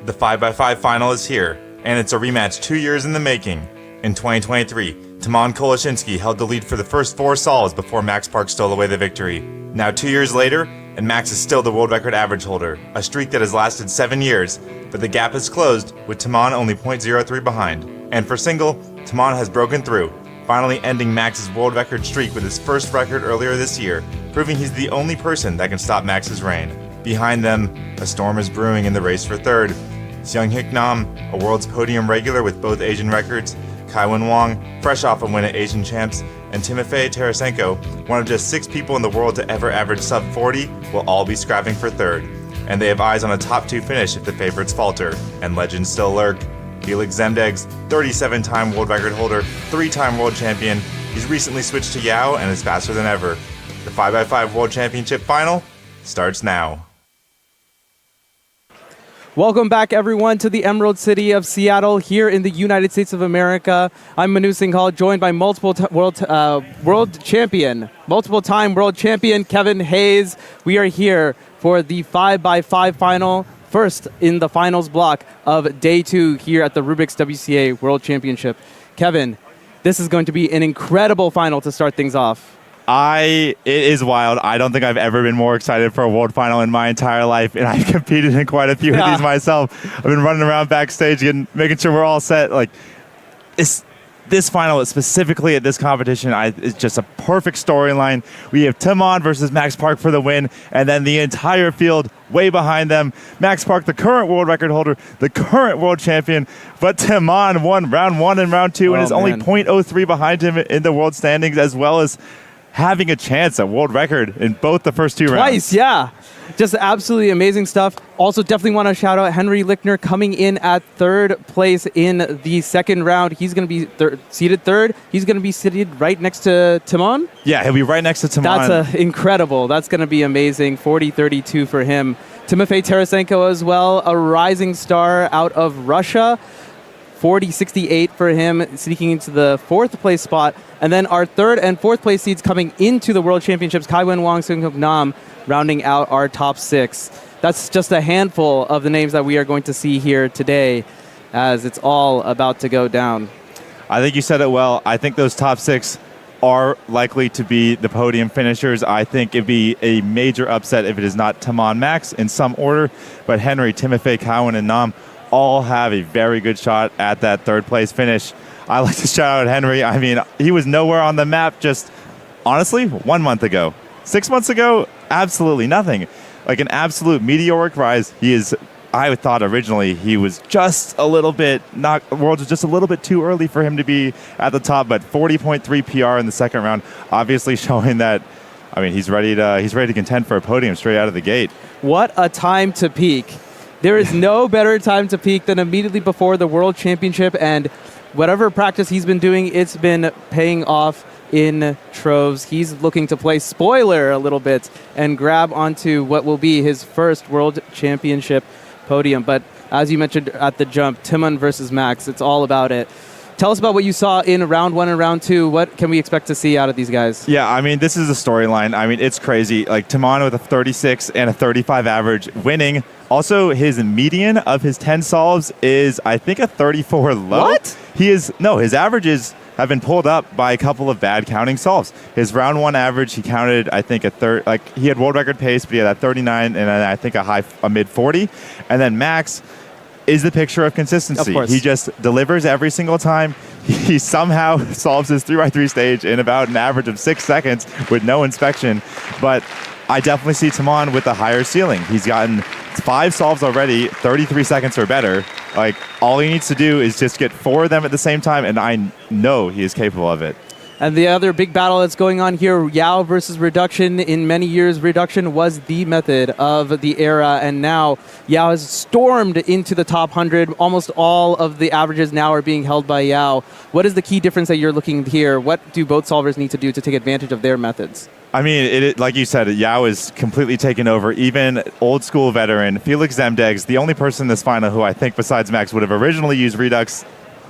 The 5x5 final is here, and it's a rematch 2 years in the making. In 2023, Timon Koloshinsky held the lead for the first 4 solves before Max Park stole away the victory. Now 2 years later, and Max is still the world record average holder, a streak that has lasted 7 years, but the gap has closed, with Timon only 0.03 behind. And for single, Timon has broken through, finally ending Max's world record streak with his first record earlier this year, proving he's the only person that can stop Max's reign. Behind them, a storm is brewing in the race for third. Seung-Hik Nam, a world's podium regular with both Asian records, Kaiwen Wang, fresh off a win at Asian Champs, and Timofey Tarasenko, one of just 6 people in the world to ever average sub 40, will all be scrapping for third. And they have eyes on a top 2 finish if the favorites falter, and legends still lurk. Felix Zemdegs, 37-time world record holder, 3-time world champion. He's recently switched to Yao and is faster than ever. The 5x5 World Championship Final starts now. Welcome back, everyone, to the Emerald City of Seattle here in the United States of America. I'm Manu Singhal, joined by multiple-time world champion Kevin Hayes. We are here for the 5x5 final, first in the finals block of day 2 here at the Rubiks WCA World Championship. Kevin, this is going to be an incredible final to start things off. It is wild. I don't think I've ever been more excited for a world final in my entire life, and I've competed in quite a few of these myself. I've been running around backstage and making sure we're all set. Like, this final, specifically at this competition, it's just a perfect storyline. We have Timon versus Max Park for the win, and then the entire field way behind them. Max Park, the current world record holder, the current world champion, but Timon won round 1 and round 2 and is only 0.03 behind him in the world standings, as well as having a chance at world record in both the first 2 rounds. Twice, yeah. Just absolutely amazing stuff. Also, definitely want to shout out Henry Lichtner coming in at 3rd place in the second round. He's going to be seated 3rd. He's going to be seated right next to Timon. Yeah, he'll be right next to Timon. That's incredible. That's going to be amazing. 40-32 for him. Timofey Tarasenko as well, a rising star out of Russia. 40-68 for him, sneaking into the 4th place spot. And then our 3rd and 4th place seeds coming into the World Championships, Kaiwen Wang, Seung-Hik Nam, rounding out our top 6. That's just a handful of the names that we are going to see here today, as it's all about to go down. I think you said it well. I think those top 6 are likely to be the podium finishers. I think it'd be a major upset if it is not Timon Max in some order, but Henry, Timofey, Kaiwen, and Nam all have a very good shot at that 3rd place finish. I like to shout out Henry. I mean, he was nowhere on the map just, honestly, 1 month ago. 6 months ago, absolutely nothing. Like an absolute meteoric rise. I thought originally he was just a little bit, Worlds was just a little bit too early for him to be at the top, but 40.3 PR in the second round, obviously showing that, I mean, he's ready to contend for a podium straight out of the gate. What a time to peak. There is no better time to peak than immediately before the World Championship, and whatever practice he's been doing, it's been paying off in troves. He's looking to play spoiler a little bit and grab onto what will be his first World Championship podium. But as you mentioned at the jump, Timon versus Max, it's all about it. Tell us about what you saw in round 1 and round 2. What can we expect to see out of these guys? Yeah, I mean, this is a storyline. I mean, it's crazy. Like, Timon with a 36 and a 35 average winning. Also, his median of his 10 solves is, I think, a 34 low. What? His averages have been pulled up by a couple of bad counting solves. His round 1 average, he counted, I think, he had world record pace, but he had that 39 and I think a mid 40. And then Max is the picture of consistency. Of course. He just delivers every single time. He somehow solves his 3x3 stage in about an average of 6 seconds with no inspection. But I definitely see Timon with a higher ceiling. He's gotten 5 solves already, 33 seconds or better. Like, all he needs to do is just get 4 of them at the same time, and I know he is capable of it. And the other big battle that's going on here, Yao versus reduction. In many years, reduction was the method of the era, and now Yao has stormed into the top 100. Almost all of the averages now are being held by Yao. What is the key difference that you're looking here? What do both solvers need to do to take advantage of their methods? I mean, like you said, Yao is completely taken over. Even old school veteran Felix Zemdegs, the only person in this final who I think besides Max would have originally used Redux,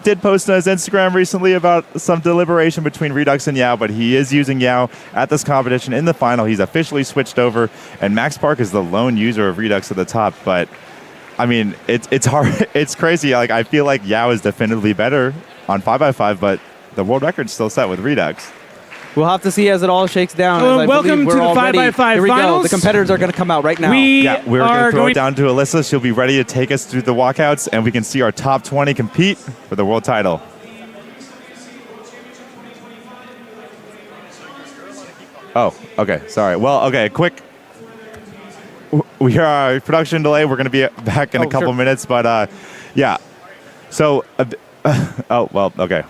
did post on his Instagram recently about some deliberation between Redux and Yao, but he is using Yao at this competition in the final. He's officially switched over, and Max Park is the lone user of Redux at the top. But I mean, it's hard. It's crazy. Like, I feel like Yao is definitively better on 5x5, but the world record's still set with Redux. We'll have to see as it all shakes down. Well, as I welcome believe to we're the all ready. 5x5 Here we go. finals. The competitors are going to come out right now. We're going to throw it down to Alyssa. She'll be ready to take us through the walkouts, and we can see our top 20 compete for the world title. Oh, okay. Sorry. Well, okay. Quick. We are a production delay. We're going to be back in a couple minutes, but yeah. So, oh, well, okay.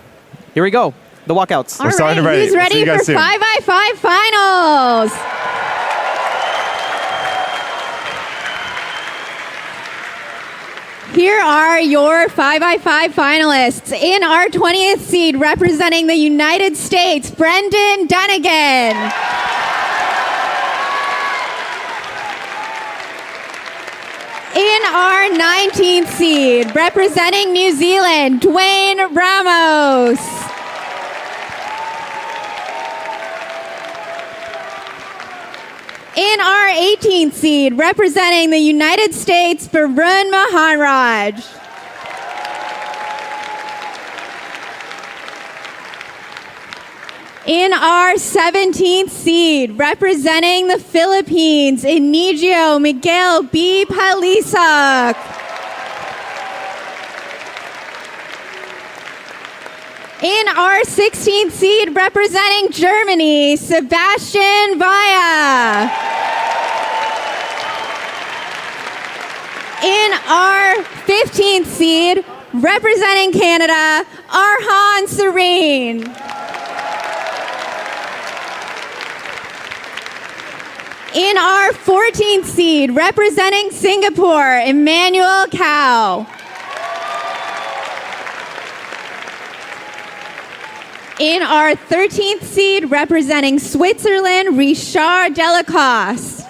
Here we go. The walkouts. All right, who's ready for 5x5 finals? Here are your 5x5 finalists. In our 20th seed, representing the United States, Brendan Dunnigan. In our 19th seed, representing New Zealand, Dwayne Ramos. In our 18th seed, representing the United States, Varun Maharaj. In our 17th seed, representing the Philippines, Inigio Miguel B. Palisak. In our 16th seed, representing Germany, Sebastian Vaya. In our 15th seed, representing Canada, Arhan Serene. In our 14th seed, representing Singapore, Emmanuel Cao. In our 13th seed, representing Switzerland, Richard Delacoste.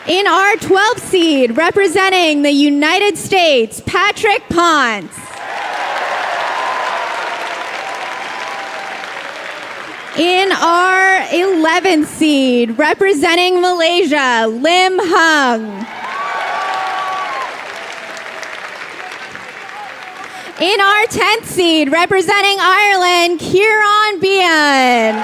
In our 12th seed, representing the United States, Patrick Ponce. In our 11th seed, representing Malaysia, Lim Hung. In our 10th seed, representing Ireland, Kieran Bean.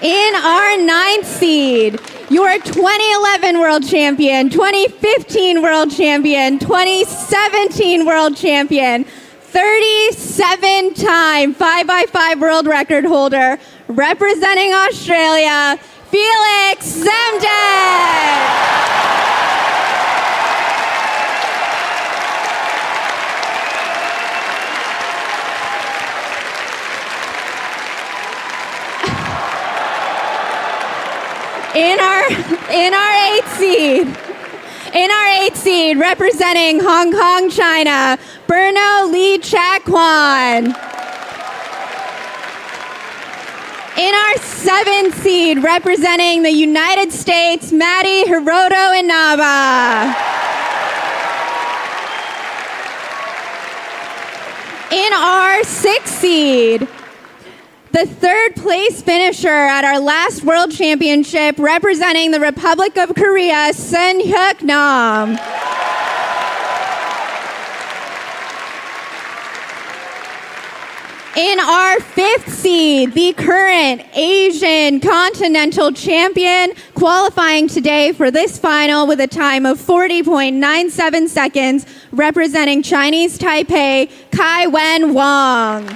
In our 9th seed, your 2011 World Champion, 2015 World Champion, 2017 World Champion, 37-time 5x5 world record holder, representing Australia, Felix Zemden. In our eighth seed, representing Hong Kong, China, Berno Lee Chak Kwan. In our 7th seed, representing the United States, Madi Hiroto Inaba. In our 6th seed, the 3rd place finisher at our last World Championship, representing the Republic of Korea, Sun Hyuk Nam. In our 5th seed, the current Asian Continental Champion, qualifying today for this final with a time of 40.97 seconds, representing Chinese Taipei, Kai Wen Wang.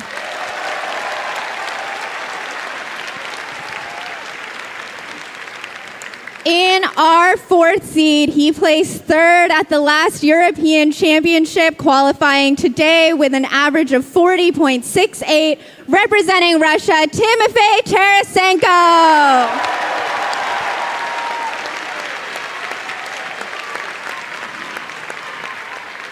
In our 4th seed, he placed 3rd at the last European Championship, qualifying today with an average of 40.68, representing Russia, Timofey Tarasenko.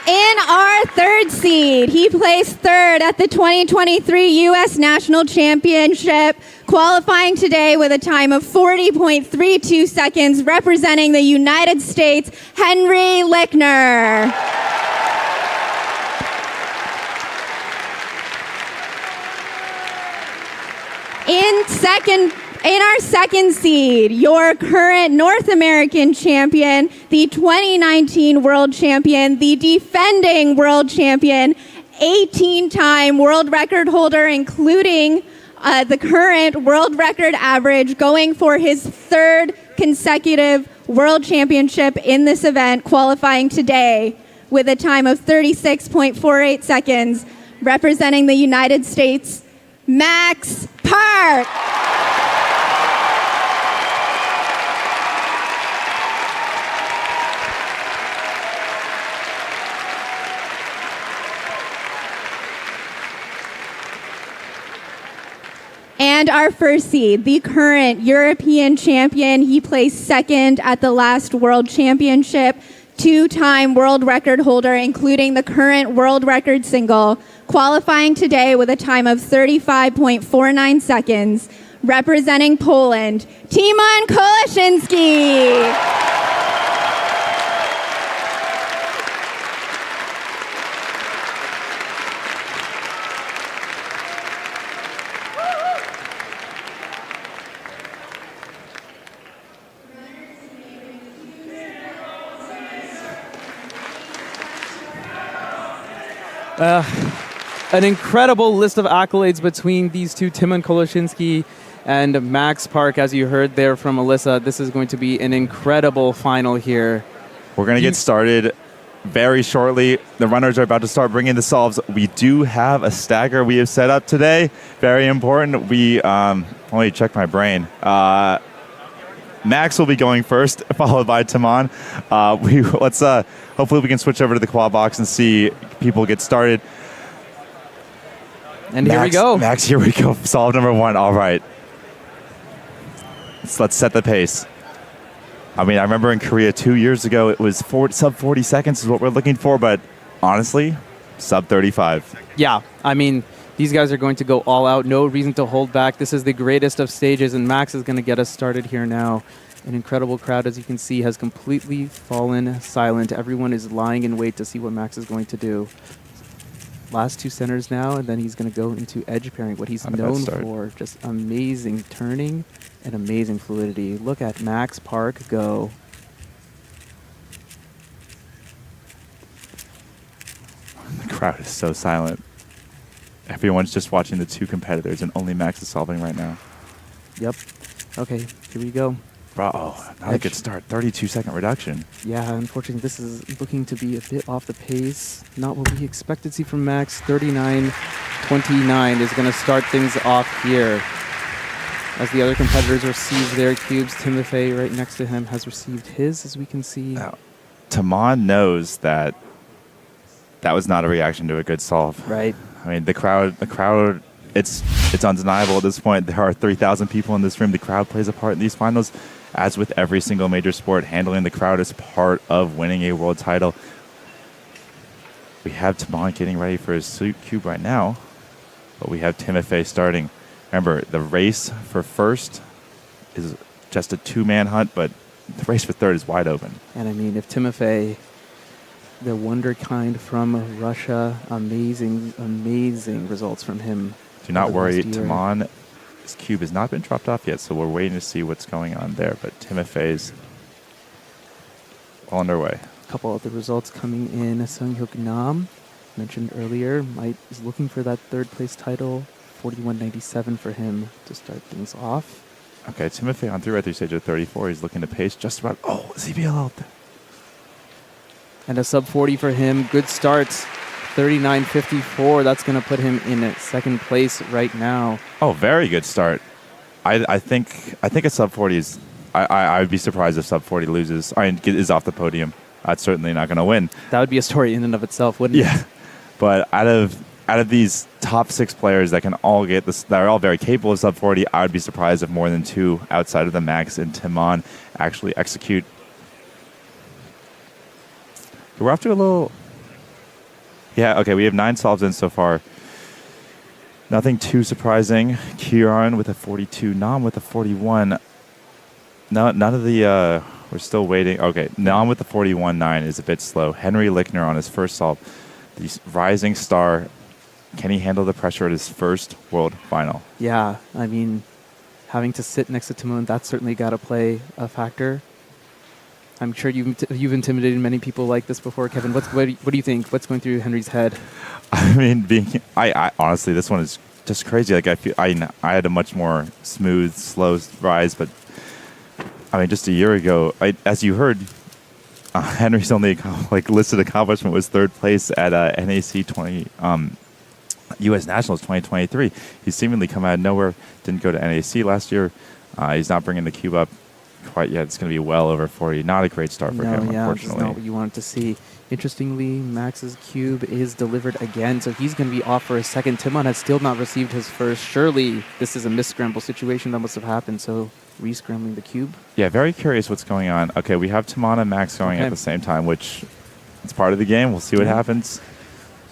In our 3rd seed, he placed 3rd at the 2023 U.S. National Championship, qualifying today with a time of 40.32 seconds, representing the United States, Henry Lickner. In our second seed, your current North American champion, the 2019 world champion, the defending world champion, 18-time world record holder, including the current world record average, going for his third consecutive world championship in this event, qualifying today with a time of 36.48 seconds, representing the United States, Max Park. And our first seed, the current European champion. He placed second at the last World Championship, two-time world record holder, including the current world record single, qualifying today with a time of 35.49 seconds, representing Poland, Timon Koleszyński. An incredible list of accolades between these two, Timon Koleszyński and Max Park. As you heard there from Alyssa, this is going to be an incredible final here. We're going to get started very shortly. The runners are about to start bringing the solves. We do have a stagger we have set up today. Very important. Let me check my brain. Max will be going first, followed by Timon. Hopefully we can switch over to the quad box and see people get started. And here we go. Max, here we go. Solve number one. All right. Let's set the pace. I mean, I remember in Korea 2 years ago, it was sub 40 seconds is what we're looking for, but honestly, sub 35. Yeah, I mean, these guys are going to go all out. No reason to hold back. This is the greatest of stages, and Max is going to get us started here now. An incredible crowd, as you can see, has completely fallen silent. Everyone is lying in wait to see what Max is going to do. Last two centers now, and then he's going to go into edge pairing, what he's known for. Just amazing turning and amazing fluidity. Look at Max Park go. The crowd is so silent. Everyone's just watching the two competitors, and only Max is solving right now. Yep. Okay, here we go. Oh, not a good start. 32-second reduction. Yeah, unfortunately, this is looking to be a bit off the pace. Not what we expected to see from Max. 39.29 is going to start things off here. As the other competitors receive their cubes, Timofey right next to him has received his, as we can see. Now, Timon knows that was not a reaction to a good solve. Right. I mean, the crowd, it's undeniable at this point. There are 3,000 people in this room. The crowd plays a part in these finals. As with every single major sport, handling the crowd is part of winning a world title. We have Timon getting ready for his cube right now, but we have Timofey starting. Remember, the race for first is just a two-man hunt, but the race for third is wide open. And I mean, if Timofey, the wonderkind from Russia, amazing, amazing results from him. Do not worry, Timon. His cube has not been dropped off yet, so we're waiting to see what's going on there. But Timofey's well underway. A couple of the results coming in. Sunghyuk Nam, mentioned earlier, is looking for that third place title. 41.97 for him to start things off. Okay, Timofey on 3 right through stage of 34. He's looking to pace just about. Oh, ZBL out there. And a sub 40 for him. Good starts. 39.54. That's going to put him in second place right now. Oh, very good start. I think a sub 40 is. I would be surprised if sub 40 loses. Is off the podium. That's certainly not going to win. That would be a story in and of itself, wouldn't it? Yeah, but out of these top 6 players that can all get this, that are all very capable of sub 40, I would be surprised if more than 2 outside of the Max and Timon actually execute. We're off to a little. Yeah, okay, we have 9 solves in so far. Nothing too surprising. Kieran with a 42, Nam with a 41. No, none of the, we're still waiting. Okay, Nam with the 41.9 is a bit slow. Henry Lickner on his first solve. The rising star can he handle the pressure at his first world final? Yeah, I mean, having to sit next to Timon, that's certainly got to play a factor. I'm sure you've intimidated many people like this before, Kevin. What do you think? What's going through Henry's head? I mean, I honestly, this one is just crazy. Like I had a much more smooth, slow rise, but I mean, just a year ago, as you heard, Henry's only listed accomplishment was third place at NAC 20 U.S. Nationals 2023. He's seemingly come out of nowhere. Didn't go to NAC last year. He's not bringing the cube up quite yet. It's going to be well over 40. Not a great start for him, unfortunately. That's not what you wanted to see. Interestingly, Max's cube is delivered again, so he's going to be off for a second. Timon has still not received his first. Surely this is a mis-scramble situation that must have happened, so re-scrambling the cube. Yeah, very curious what's going on. Okay, we have Timon and Max going at the same time, which it's part of the game. We'll see what happens.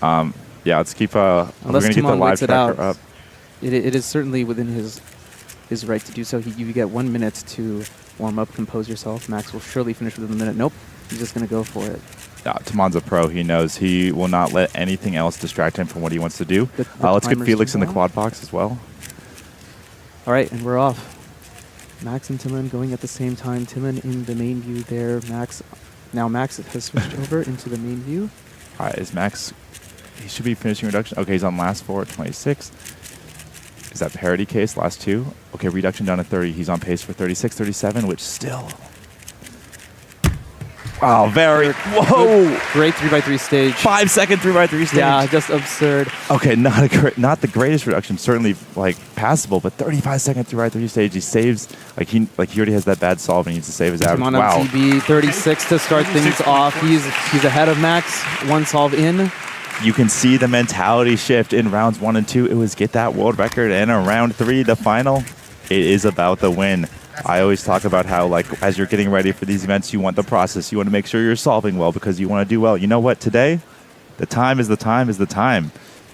Yeah, let's keep. We're going to get the live tracker up. It is certainly within his right to do so. You get 1 minute to warm up, compose yourself. Max will surely finish within a minute. Nope, he's just going to go for it. Timon's a pro. He knows he will not let anything else distract him from what he wants to do. Let's get Felix in the quad box as well. All right, and we're off. Max and Timon going at the same time. Timon in the main view there. Max has switched over into the main view. All right, is Max? He should be finishing reduction. Okay, he's on last 4 at 26. Is that parity case? Last 2. Okay, reduction down to 30. He's on pace for 36, 37, which still. Wow, very. Whoa! Great 3x3 stage. 5 second 3x3 stage. Yeah, just absurd. Okay, not the greatest reduction. Certainly passable, but 35 second 3x3 stage. He saves he already has that bad solve and he needs to save his average. Timon on TB 36 to start things off. He's ahead of Max. 1 solve in. You can see the mentality shift in rounds 1 and 2. It was get that world record, and in round 3, the final, it is about the win. I always talk about how, as you're getting ready for these events, you want the process. You want to make sure you're solving well because you want to do well. You know what? Today, the time is the time.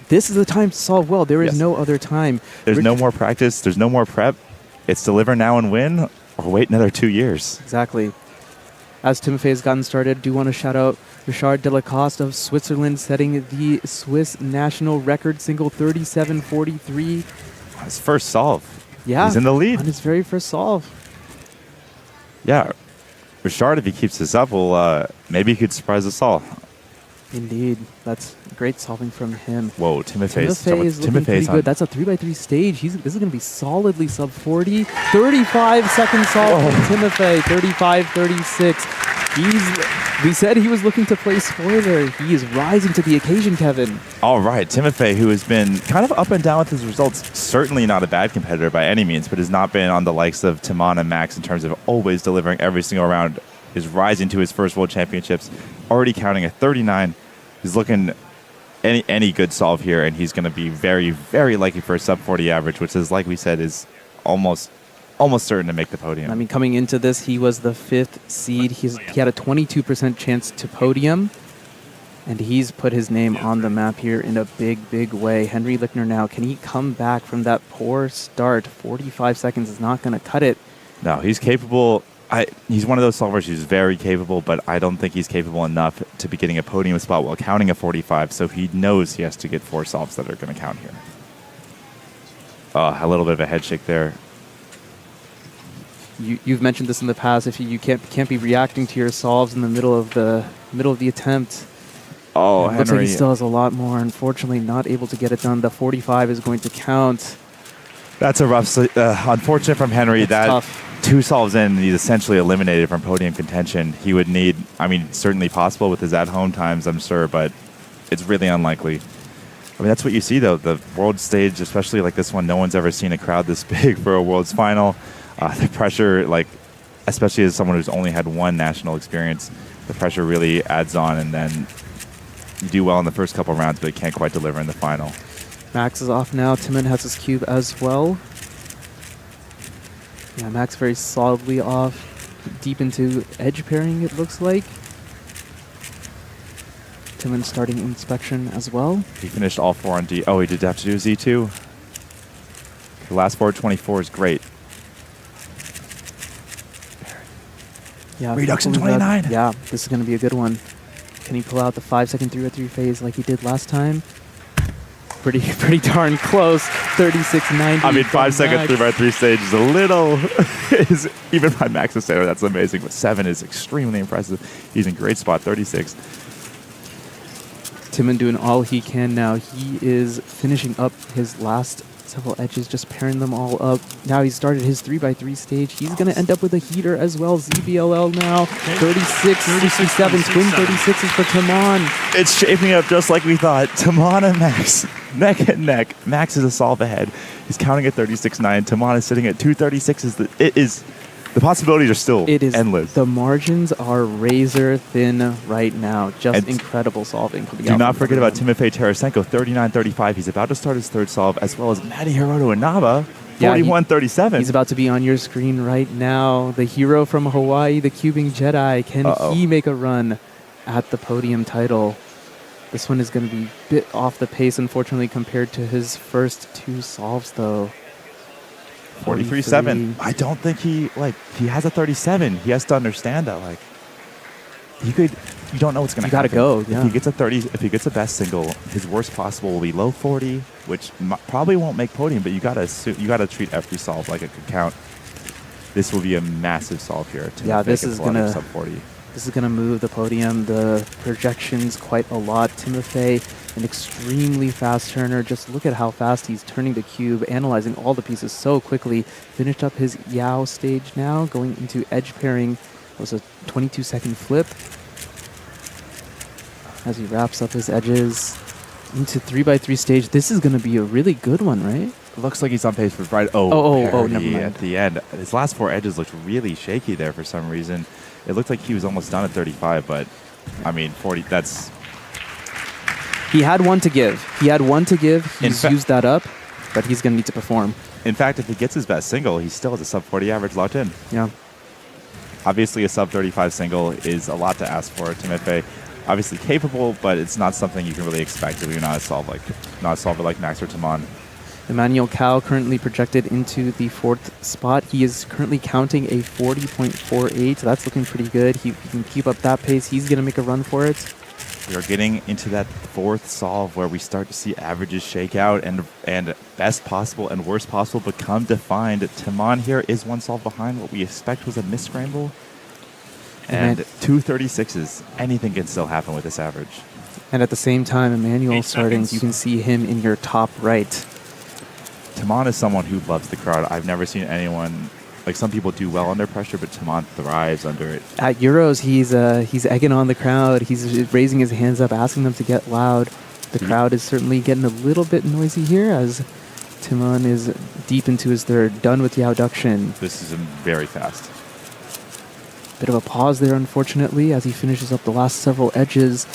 This is the time to solve well. There is no other time. There's no more practice. There's no more prep. It's deliver now and win, or wait another 2 years. Exactly. As Timofey has gotten started, do want to shout out Richard Delacoste of Switzerland setting the Swiss national record single 37.43. His first solve. Yeah. He's in the lead. On his very first solve. Yeah. Richard, if he keeps this up, maybe he could surprise us all. Indeed. That's great solving from him. Whoa, Timofey is looking pretty good. That's a 3x3 stage. This is going to be solidly sub 40. 35 second solve from Timofey. 35-36. We said he was looking to play spoiler. He is rising to the occasion, Kevin. All right, Timofey, who has been kind of up and down with his results, certainly not a bad competitor by any means, but has not been on the likes of Timon and Max in terms of always delivering every single round, is rising to his first World Championships, already counting a 39. He's looking any good solve here, and he's going to be very, very likely for a sub 40 average, which is, like we said, is almost certain to make the podium. I mean, coming into this, he was the 5th seed. He had a 22% chance to podium, and he's put his name on the map here in a big, big way. Henry Lickner now, can he come back from that poor start? 45 seconds is not going to cut it. No, he's capable. He's one of those solvers who's very capable, but I don't think he's capable enough to be getting a podium spot while counting a 45, so he knows he has to get 4 solves that are going to count here. A little bit of a head shake there. You've mentioned this in the past. If you can't be reacting to your solves in the middle of the attempt. Oh, Henry looks like he still has a lot more. Unfortunately, not able to get it done. The 45 is going to count. That's a rough, unfortunate from Henry. That's tough. 2 solves in, he's essentially eliminated from podium contention. He would need, certainly possible with his at-home times, I'm sure, but it's really unlikely. That's what you see, though. The world stage, especially like this one, no one's ever seen a crowd this big for a world's final. The pressure, especially as someone who's only had 1 national experience, the pressure really adds on, and then you do well in the first couple rounds, but you can't quite deliver in the final. Max is off now. Timon has his cube as well. Yeah, Max very solidly off. Deep into edge pairing, it looks like. Timon starting inspection as well. He finished all 4 on D. Oh, he did have to do Z2. The last 4 24 is great. Yeah, reduction 29. Yeah, this is going to be a good one. Can he pull out the 5 second 3x3 phase like he did last time? pretty darn close. 36.90. I mean, 5 second Max. 3x3 stage is a little, is even by Max's standard, that's amazing. But 7 is extremely impressive. He's in great spot, 36. Timon doing all he can now. He is finishing up his last several edges, just pairing them all up. Now he's started his 3x3 stage. He's going to end up with a heater as well. ZBLL now, 36, 67, twin 36s for Timon. It's shaping up just like we thought. Timon and Max, neck and neck. Max is a solve ahead. He's counting at 36.9. Timon is sitting at 236s. The possibilities are still endless. The margins are razor thin right now. Just And incredible solving coming out. Do not forget about Timofey Tarasenko, 39.35. He's about to start his third solve, as well as Matty Hiroto and Nava, 41.37. He's about to be on your screen right now. The hero from Hawaii, the Cubing Jedi. Can he make a run at the podium title? This one is going to be a bit off the pace, unfortunately, compared to his first 2 solves, though. 43.7. I don't think he has a 37. He has to understand that, you don't know what's going to happen. You got to go, yeah. If he gets a 30, if he gets a best single, his worst possible will be low 40, which probably won't make podium, but you got to treat every solve like it could count. This will be a massive solve here. This is going to sub 40. This is going to move the podium, the projections quite a lot. Timofey, an extremely fast turner. Just look at how fast he's turning the cube, analyzing all the pieces so quickly. Finished up his Yao stage now, going into edge pairing. It was a 22-second flip. As he wraps up his edges into 3x3 stage. This is going to be a really good one, right? It looks like he's on pace for never mind. at the end. His last 4 edges looked really shaky there for some reason. It looked like he was almost done at 35, but I mean, 40, that's... He had one to give. He's used that up, but he's going to need to perform. In fact, if he gets his best single, he still has a sub 40 average locked in. Yeah. Obviously, a sub 35 single is a lot to ask for. Timofey, obviously capable, but it's not something you can really expect if you're not a solver like Max or Timon. Emmanuel Cao currently projected into the 4th spot. He is currently counting a 40.48. That's looking pretty good. He can keep up that pace. He's going to make a run for it. We are getting into that 4th solve where we start to see averages shake out and best possible and worst possible become defined. Timon here is 1 solve behind. What we expect was a miss scramble. And 236s. Anything can still happen with this average. And at the same time, Emmanuel starting, you can see him in your top right. Timon is someone who loves the crowd. I've never seen anyone, some people do well under pressure, but Timon thrives under it. At Euros, he's egging on the crowd. He's raising his hands up, asking them to get loud. The crowd is certainly getting a little bit noisy here as Timon is deep into his 3rd, done with the abduction. This is very fast. Bit of a pause there, unfortunately, as he finishes up the last several edges.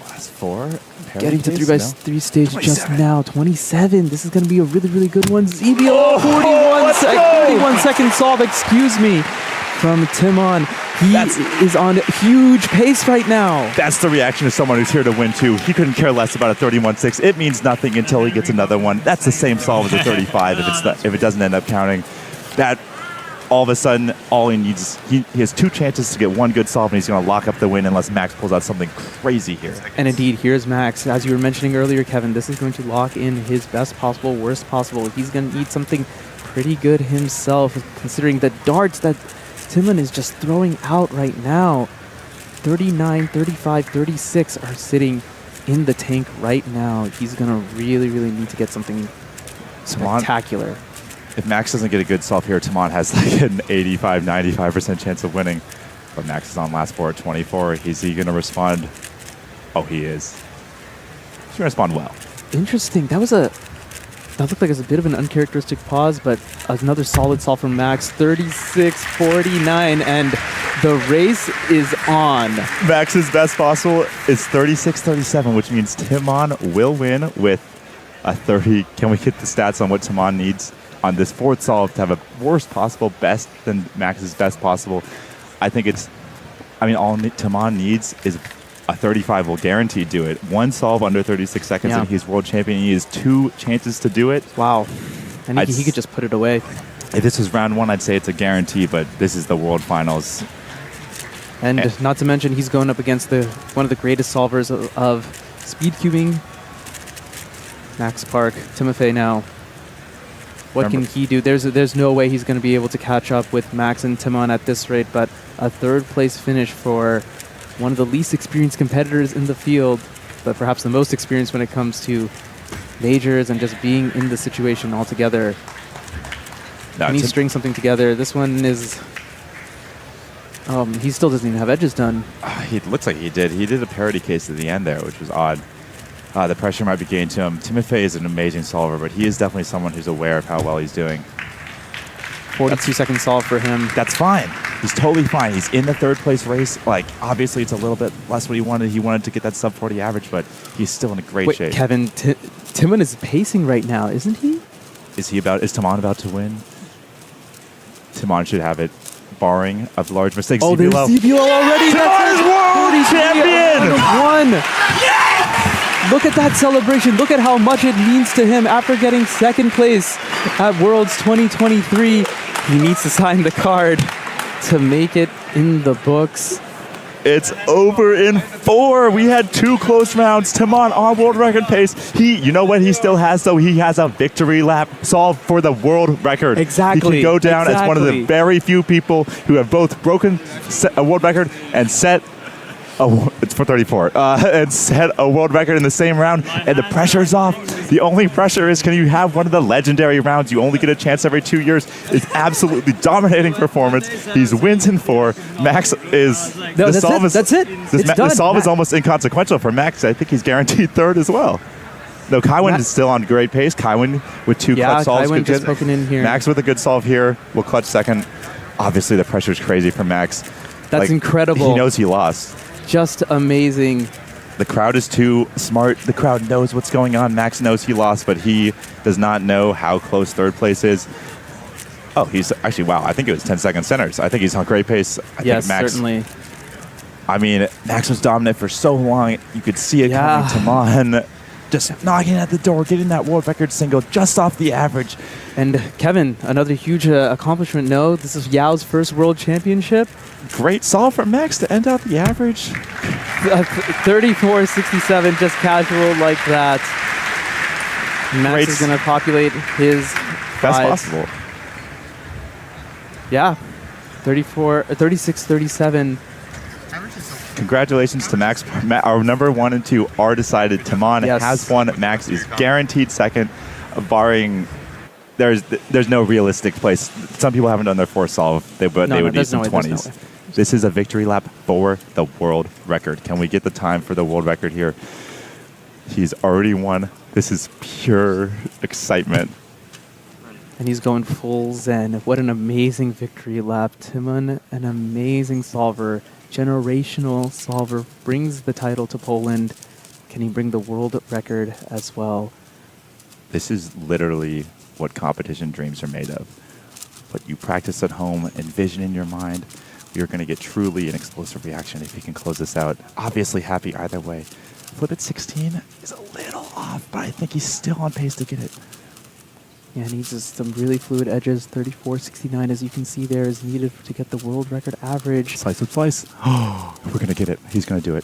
Last 4. Getting to 3x3 stage 27. Just now. 27. This is going to be a really, really good one. ZBO, 31 second solve, excuse me, from Timon. He is on huge pace right now. That's the reaction of someone who's here to win, too. He couldn't care less about a 31.6. It means nothing until he gets another one. That's the same solve as a 35 if it doesn't end up counting. That all of a sudden, all he needs, he has 2 chances to get 1 good solve, and he's going to lock up the win unless Max pulls out something crazy here. And indeed, here's Max. As you were mentioning earlier, Kevin, this is going to lock in his best possible, worst possible. He's going to need something pretty good himself, considering the darts that Timon is just throwing out right now. 39, 35, 36 are sitting in the tank right now. He's going to really, really need to get something spectacular. If Max doesn't get a good solve here, Timon has an 85, 95% chance of winning. But Max is on last 4 at 24. Is he going to respond? Oh, he is. He's going to respond well. Interesting. That looked like it was a bit of an uncharacteristic pause, but another solid solve from Max. 36.49, and the race is on. Max's best possible is 36.37, which means Timon will win with a 30. Can we get the stats on what Timon needs on this 4th solve to have a worst possible, best than Max's best possible? All Timon needs is a 35 will guaranteed do it. 1 solve under 36 seconds and he's world champion. He has 2 chances to do it. Wow. And he could just put it away. If this was round 1, I'd say it's a guarantee, but this is the world finals. And not to mention, he's going up against one of the greatest solvers of speedcubing. Max Park, Timofey now. What can he do? There's no way he's going to be able to catch up with Max and Timon at this rate, but a third place finish for one of the least experienced competitors in the field, but perhaps the most experienced when it comes to majors and just being in the situation altogether. No, Can he string something together? This one is... he still doesn't even have edges done. He looks like he did. He did a parity case at the end there, which was odd. The pressure might be getting to him. Timofey is an amazing solver, but he is definitely someone who's aware of how well he's doing. 42-second solve for him. That's fine. He's totally fine. He's in the third place race. Like, obviously, it's a little bit less what he wanted. He wanted to get that sub 40 average, but he's still in a great shape. Kevin, Timon is pacing right now, isn't he? Is Timon about to win? Timon should have it, barring a large mistake. Oh, there's ZBL already. Timon is world champion! Look at that celebration. Look at how much it means to him after getting second place at Worlds 2023. He needs to sign the card to make it in the books. It's over in 4. We had 2 close rounds. Timon on world record pace. You know what he still has, though? He has a victory lap solved for the world record. Exactly. He can go down as one of the very few people who have both broken a world record and set it's for 34. And set a world record in the same round, and the pressure's off. The only pressure is, can you have one of the legendary rounds? You only get a chance every 2 years. It's absolutely dominating performance. He's wins in 4. Max is... No, that's it. The solve is almost inconsequential for Max. I think he's guaranteed 3rd as well. No, Kaiwin is still on great pace. Kaiwin with 2 clutch solves. Kaiwin just poking in here. Max with a good solve here. Will clutch 2nd. Obviously, the pressure's crazy for Max. That's incredible. He knows he lost. Just amazing. The crowd is too smart. The crowd knows what's going on. Max knows he lost, but he does not know how close 3rd place is. Oh, he's actually, wow, I think it was 10-second centers. I think he's on great pace. I think Max, certainly. I mean, Max was dominant for so long. You could see it coming. Timon just knocking at the door, getting that world record single just off the average. And Kevin, another huge accomplishment. No, this is Yao's first world championship. Great solve for Max to end out the average. 34.67, just casual like that. Max is going to populate his best possible. Yeah, 36.37. Congratulations to Max. Our number 1 and 2 are decided. Timon has won. Max is guaranteed 2nd, barring there's no realistic place. Some people haven't done their 4th solve, but they would need some 20s. This is a victory lap for the world record. Can we get the time for the world record here? He's already won. This is pure excitement. And he's going full zen. What an amazing victory lap. Timon, an amazing solver. Generational solver, brings the title to Poland. Can he bring the world record as well? This is literally what competition dreams are made of. What you practice at home, envision in your mind. You're going to get truly an explosive reaction if you can close this out. Obviously happy either way. Flip at 16 is a little off, but I think he's still on pace to get it. Yeah, needs some really fluid edges. 34.69, as you can see there, is needed to get the world record average. Slice with slice. Oh, we're going to get it. He's going to do it.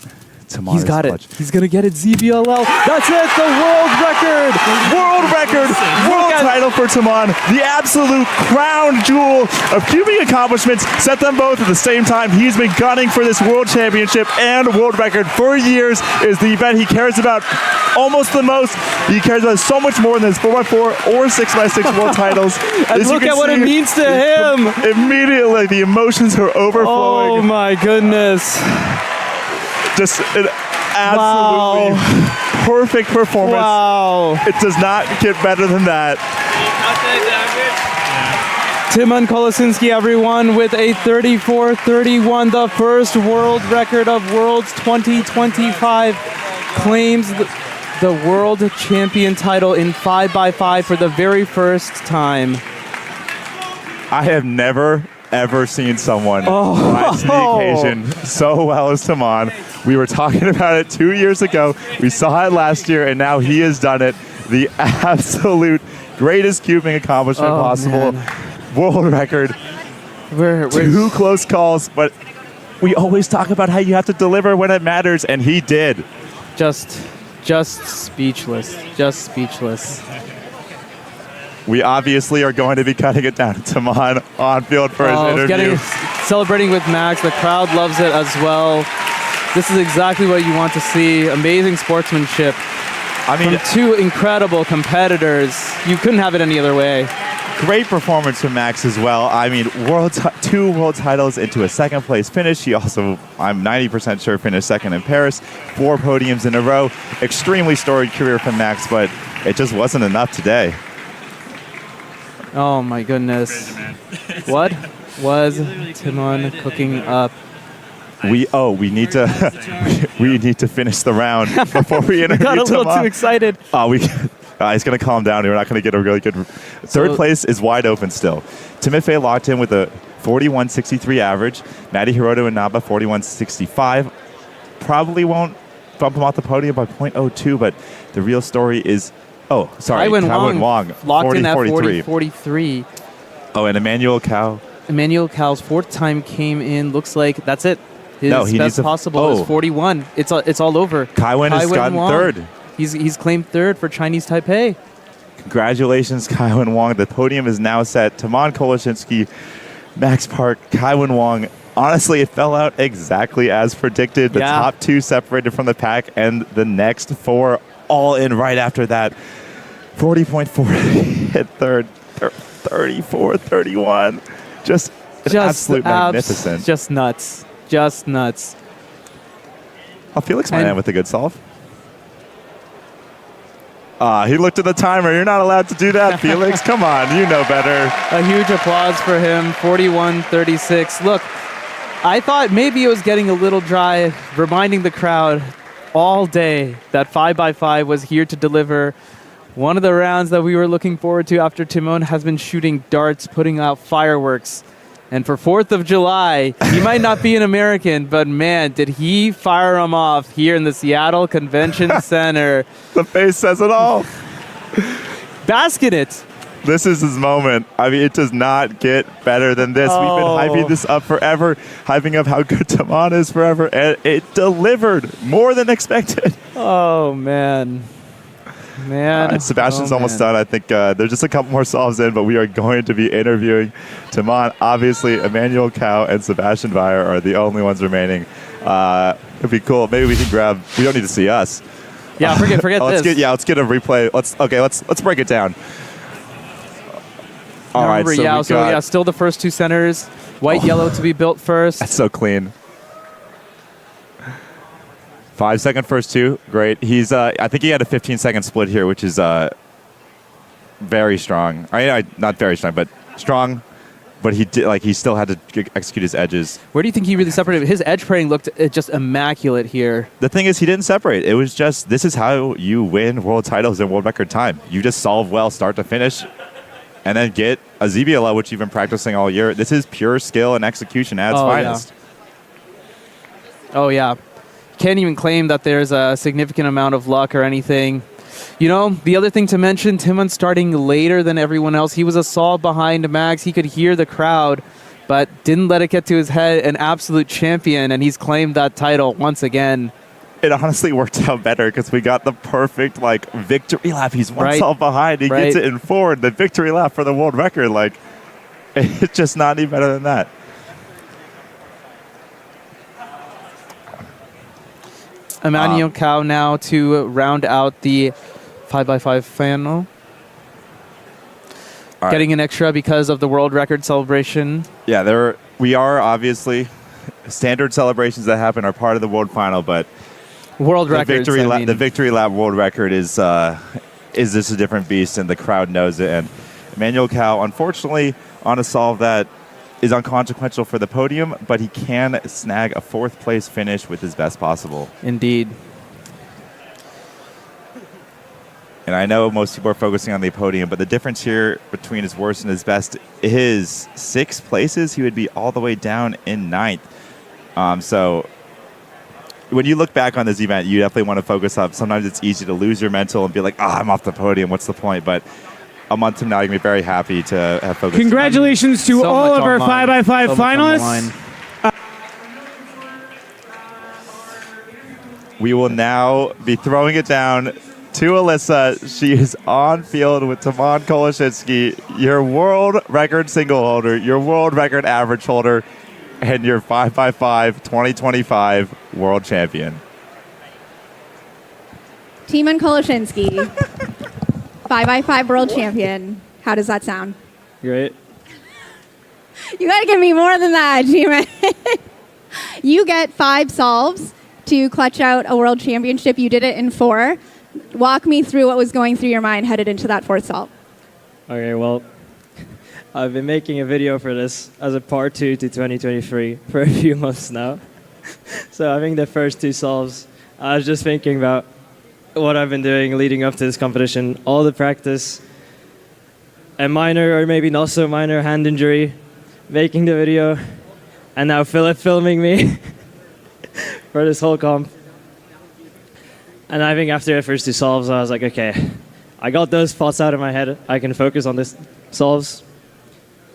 He's got it. He's going to get it. ZBLL. That's it. The world record. World record. World title for Timon. The absolute crown jewel of cubing accomplishments. Set them both at the same time. He's been gunning for this world championship and world record for years. Is the event he cares about almost the most. He cares about so much more than his 4x4 or 6x6 world titles. And look at what it means to him. Immediately, the emotions are overflowing. Oh my goodness. Just an absolutely perfect performance. Wow. It does not get better than that. Timon Kolosinski, everyone, with a 34.31, the first world record of Worlds 2025, claims the world champion title in 5x5 for the very first time. I have never, ever seen someone rise to the occasion so well as Timon. We were talking about it 2 years ago. We saw it last year, and now he has done it. The absolute greatest cubing accomplishment possible. Man. World record. We're 2 close calls, but we always talk about how you have to deliver when it matters, and he did. Just Just speechless. Just speechless. We obviously are going to be cutting it down to Timon on field for his interview. Celebrating with Max. The crowd loves it as well. This is exactly what you want to see. Amazing sportsmanship. I mean, from two incredible competitors. You couldn't have it any other way. Great performance from Max as well. I mean, two world titles into a second place finish. He also, I'm 90% sure, finished second in Paris. 4 podiums in a row. Extremely storied career from Max, but it just wasn't enough today. Oh my goodness. What was Timon cooking up? We need to finish the round before we interview Got a little Timon. too excited. He's going to calm down. We're not going to get a really good... Third place is wide open still. Timofey locked in with a 41.63 average. Matty Hiroto and Naba 41.65. Probably won't bump him off the podium by 0.02, but the real story is... Oh, sorry. Kaiwen Wong locked in at 40.43. 40.43. Oh, and Emmanuel Cao. Emmanuel Cao's fourth time came in. Looks like that's it. His he best possible is 41. It's all over. Kaiwen has gotten third. He's claimed third for Chinese Taipei. Congratulations, Kaiwen Wong. The podium is now set. Timon Koleshinsky, Max Park, Kaiwen Wong. Honestly, it fell out exactly as predicted. The top 2 separated from the pack, and the next 4 all in right after that. 40.4 hit third, 34-31. Just absolute magnificent. Just nuts. Just nuts. Oh, Felix Mayan with a good solve. He looked at the timer. You're not allowed to do that, Felix. Come on, you know better. A huge applause for him. 41-36. Look, I thought maybe it was getting a little dry, reminding the crowd all day that 5x5 was here to deliver. One of the rounds that we were looking forward to after Timon has been shooting darts, putting out fireworks. And for 4th of July, he might not be an American, but man, did he fire them off here in the Seattle Convention Center. The face says it all. Bask in it. This is his moment. I mean, it does not get better than this. We've been hyping this up forever, hyping up how good Timon is forever, and it delivered more than expected. Oh, man. Sebastian's almost done. I think there's just a couple more solves in, but we are going to be interviewing Timon. Obviously, Emmanuel Cao and Sebastian Weyer are the only ones remaining. It'd be cool. Maybe we can grab... We don't need to see us. Yeah, forget let's this. Let's get a replay. Let's break it down. All right, still the first 2 centers. White, yellow to be built first. That's so clean. 5-second first 2, great. He's I think he had a 15-second split here, which is very strong. Not very strong, but strong. But he still had to execute his edges. Where do you think he really separated? His edge pairing looked just immaculate here. The thing is, he didn't separate. It was just, this is how you win world titles in world record time. You just solve well, start to finish, and then get a ZBLL, which you've been practicing all year. This is pure skill and execution at its finest. Yeah. Oh, yeah. Can't even claim that there's a significant amount of luck or anything. You know, the other thing to mention, Timon starting later than everyone else. He was a solve behind Max. He could hear the crowd, but didn't let it get to his head. An absolute champion, and he's claimed that title once again. It honestly worked out better because we got the perfect victory lap. He's one solve behind. He gets it in forward. The victory lap for the world record. It's just not any better than that. Emmanuel Cao now to round out the 5x5 final. Getting an extra because of the world record celebration. Yeah, we are obviously standard celebrations that happen are part of the world final, but world records. The victory lap world record is this a different beast, and the crowd knows it. And Emmanuel Cao, unfortunately, on a solve that is unconsequential for the podium, but he can snag a 4th place finish with his best possible. Indeed. And I know most people are focusing on the podium, but the difference here between his worst and his best is 6 places. He would be all the way down in 9th. So when you look back on this event, you definitely want to focus up. Sometimes it's easy to lose your mental and be like, I'm off the podium. What's the point? But a month from now, you're going to be very happy to have focused. Congratulations to all of our 5x5 finalists. We will now be throwing it down to Alyssa. She is on field with Timon Koleshinsky, your world record single holder, your world record average holder, and your 5x5 2025 world champion. Timon Koleshinsky, 5x5 world champion. How does that sound? Great. You got to give me more than that, Timon. You get 5 solves to clutch out a world championship. You did it in 4. Walk me through what was going through your mind headed into that 4th solve. Okay, well, I've been making a video for this as a part 2 to 2023 for a few months now. So I think the first 2 solves, I was just thinking about what I've been doing leading up to this competition, all the practice, a minor or maybe not so minor hand injury, making the video, and now Philip filming me for this whole comp. And I think after the first 2 solves, I was like, okay, I got those thoughts out of my head. I can focus on this solves.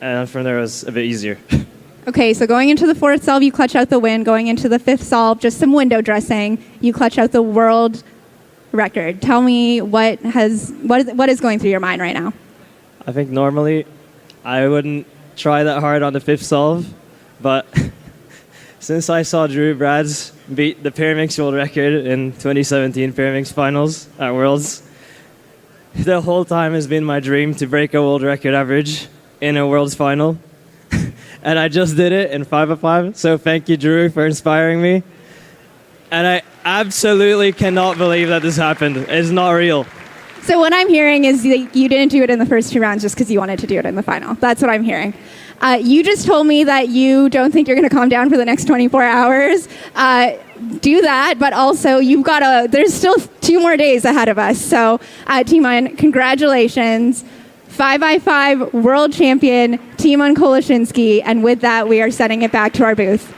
And from there, it was a bit easier. Okay, so going into the 4th solve, you clutch out the win. Going into the 5th solve, just some window dressing, you clutch out the world record. Tell me what is going through your mind right now? I think normally I wouldn't try that hard on the 5th solve, but since I saw Drew Brads beat the Paramix world record in 2017 Paramix finals at Worlds, the whole time has been my dream to break a world record average in a Worlds final. And I just did it in 5x5, so thank you, Drew, for inspiring me. And I absolutely cannot believe that this happened. It's not real. So what I'm hearing is that you didn't do it in the first 2 rounds just because you wanted to do it in the final. That's what I'm hearing. You just told me that you don't think you're going to calm down for the next 24 hours. Do that, but also there's still 2 more days ahead of us. So, Timon, congratulations. 5x5 world champion, Timon Koleshinsky. And with that, we are sending it back to our booth.